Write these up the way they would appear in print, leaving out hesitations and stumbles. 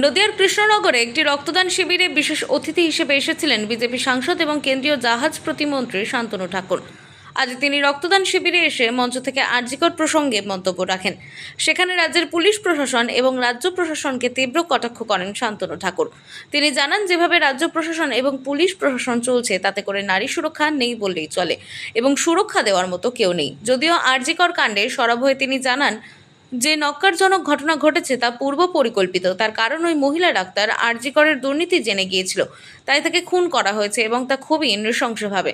নদিয়ার কৃষ্ণনগরে একটি রক্তদান শিবিরে বিশেষ অতিথি হিসেবে এসেছিলেন বিজেপি সাংসদ এবং কেন্দ্রীয় জাহাজ প্রতিমন্ত্রী শান্তনু ঠাকুর। আজ তিনি রক্তদান শিবিরে এসে মঞ্চ থেকে আরজিকর প্রসঙ্গে মন্তব্য রাখেন। সেখানে রাজ্যের পুলিশ প্রশাসন এবং রাজ্য প্রশাসনকে তীব্র কটাক্ষ করেন শান্তনু ঠাকুর। তিনি জানান, যেভাবে রাজ্য প্রশাসন এবং পুলিশ প্রশাসন চলছে তাতে করে নারী সুরক্ষা নেই বললেই চলে এবং সুরক্ষা দেওয়ার মতো কেউ নেই। যদিও আরজিকর কাণ্ডে সরব হয়ে তিনি জানান যে নক্কারজনক ঘটনা ঘটেছে তা পূর্ব পরিকল্পিত। তার কারণ ওই মহিলা ডাক্তার আরজিকরের দুর্নীতি জেনে গিয়েছিল, তাই তাকে খুন করা হয়েছে এবং তা খুবই নৃশংসভাবে।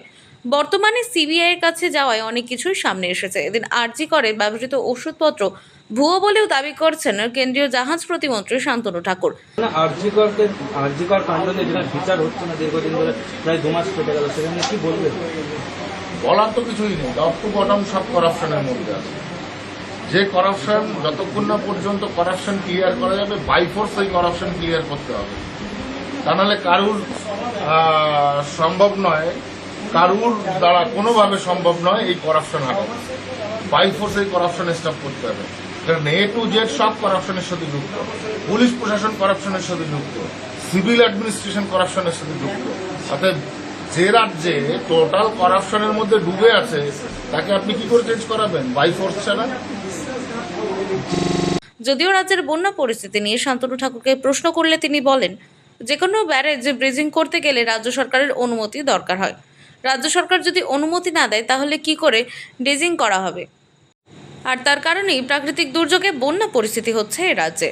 বর্তমানে সিবিআই এর কাছে যাওয়ায় অনেক কিছুই সামনে এসেছে। এদিন আরজিকরের ব্যবহৃত ওষুধপত্র ভুয়ো বলেও দাবি করছেন কেন্দ্রীয় জাহাজ প্রতিমন্ত্রী শান্তনু ঠাকুর। আরজিকর কাণ্ডে যেটা বিচার হচ্ছে না দীর্ঘদিন ধরে, প্রায় 2 মাস কেটে গেল, সেখানে কি বলবেন? বলার তো কিছুই নেই। টপ টু বটম সব করাপশনের মধ্যে আছে। যে করাপশন যতক্ষণ না পর্যন্ত করাপশন ক্লিয়ার করা যাবে, বাই ফোর্স এই করাপশন ক্লিয়ার করতে হবে। তা নাহলে কারুর সম্ভব নয়, কারুর দ্বারা কোনোভাবে সম্ভব নয় এই করাপশন হাঁটানো। বাই ফোর্স এই করাপশন স্টপ করতে হবে। কারণ এ টু জেড সব করাপশনের সাথে যুক্ত। পুলিশ প্রশাসন করাপশনের সাথে যুক্ত, সিভিল অ্যাডমিনিস্ট্রেশন করাপশনের সাথে যুক্ত। অর্থাৎ যে রাজ্যে টোটাল করাপশনের মধ্যে ডুবে আছে তাকে আপনি কি করে চেঞ্জ করাবেন? বাই ফোর্স ছাড়া। যদিও রাজ্যের বন্যা পরিস্থিতি নিয়ে শান্তনু ঠাকুরকে প্রশ্ন করলে তিনি বলেন, যে কোনো ব্যারেজে ব্রিজিং করতে গেলে রাজ্য সরকারের অনুমতি দরকার হয়। রাজ্য সরকার যদি অনুমতি না দেয় তাহলে কি করে ড্রেজিং করা হবে? আর তার কারণেই প্রাকৃতিক দুর্যোগে বন্যা পরিস্থিতি হচ্ছে এ রাজ্যে।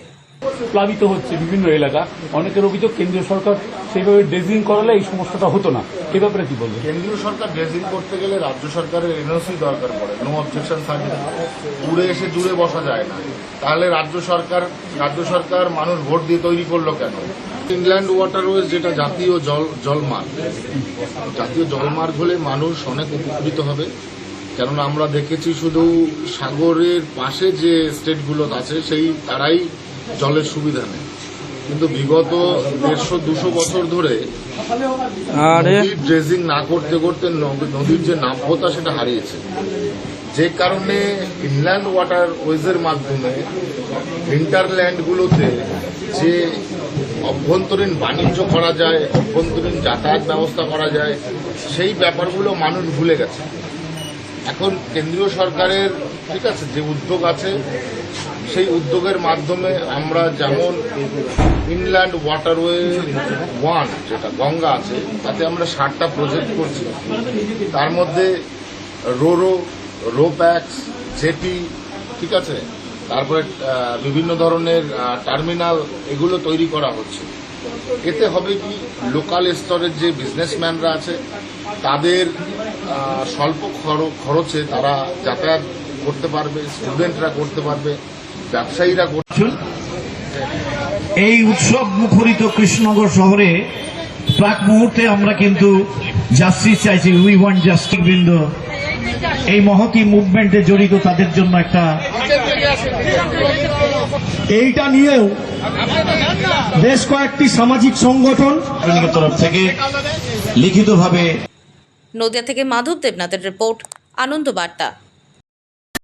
প্লাবিত হচ্ছে বিভিন্ন এলাকা। অনেকের অভিযোগ কেন্দ্রীয় সরকার সেইভাবে ড্রেজিং করালে এই সমস্যাটা হতো না। এ ব্যাপারে কি বলবেন? কেন্দ্রীয় সরকার ড্রেজিং করতে গেলে রাজ্য সরকারের এনওসি দরকার পড়ে, নো অবজেকশন সার্টিফিকেট। উড়ে এসে জুড়ে বসা যায় না। তাহলে রাজ্য সরকার মানুষ ভোট দিয়ে তৈরি করলো কেন? ইনল্যান্ড ওয়াটারওয়েজ যেটা জাতীয় জলমার্গ হলে মানুষ অনেক উপকৃত হবে। কেননা আমরা দেখেছি শুধু সাগরের পাশে যে স্টেটগুলো আছে সেই তারাই জলের সুবিধা নেই, কিন্তু বিগত 150-200 বছর ধরে নদীর ড্রেজিং না করতে করতে নদীর যে নাব্যতা সেটা হারিয়েছে। যে কারণে ইনল্যান্ড ওয়াটারওয়েজের মাধ্যমে হিন্টারল্যান্ডগুলোতে যে অভ্যন্তরীণ বাণিজ্য করা যায়, অভ্যন্তরীণ যাতায়াত ব্যবস্থা করা যায়, সেই ব্যাপারগুলো মানুষ ভুলে গেছে। এখন কেন্দ্রীয় সরকারের ঠিক আছে যে উদ্যোগ আছে, সেই উদ্যোগের মাধ্যমে আমরা যেমন ইনল্যান্ড ওয়াটারওয়ে 1 যেটা গঙ্গা আছে, তাতে আমরা 60টা প্রজেক্ট করছি। তার মধ্যে রোপ্যাক্স, জেটি, ঠিক আছে, তারপরে বিভিন্ন ধরনের টার্মিনাল, এগুলো তৈরি করা হচ্ছে। এতে হবে কি, লোকাল স্তরের যে বিজনেসম্যানরা আছে তাদের স্বল্প খরচে তারা যাতায়াত করতে পারবে, স্টুডেন্টরা করতে পারবে, ব্যবসায়ীরা করতে। এই উৎসব মুখরিত কৃষ্ণনগর শহরে প্রাক মুহূর্তে আমরা কিন্তু জাস্টিস চাইছি। উই ওয়ান্ট জাস্টিস বৃন্দ এই মহতি মুভমেন্টে জড়িত, তাদের জন্য একটা এইটা নিয়েও বেশ কয়েকটি সামাজিক সংগঠন তরফ থেকে লিখিতভাবে। নদিয়া থেকে মাধব দেবনাথের রিপোর্ট, আনন্দ বার্তা।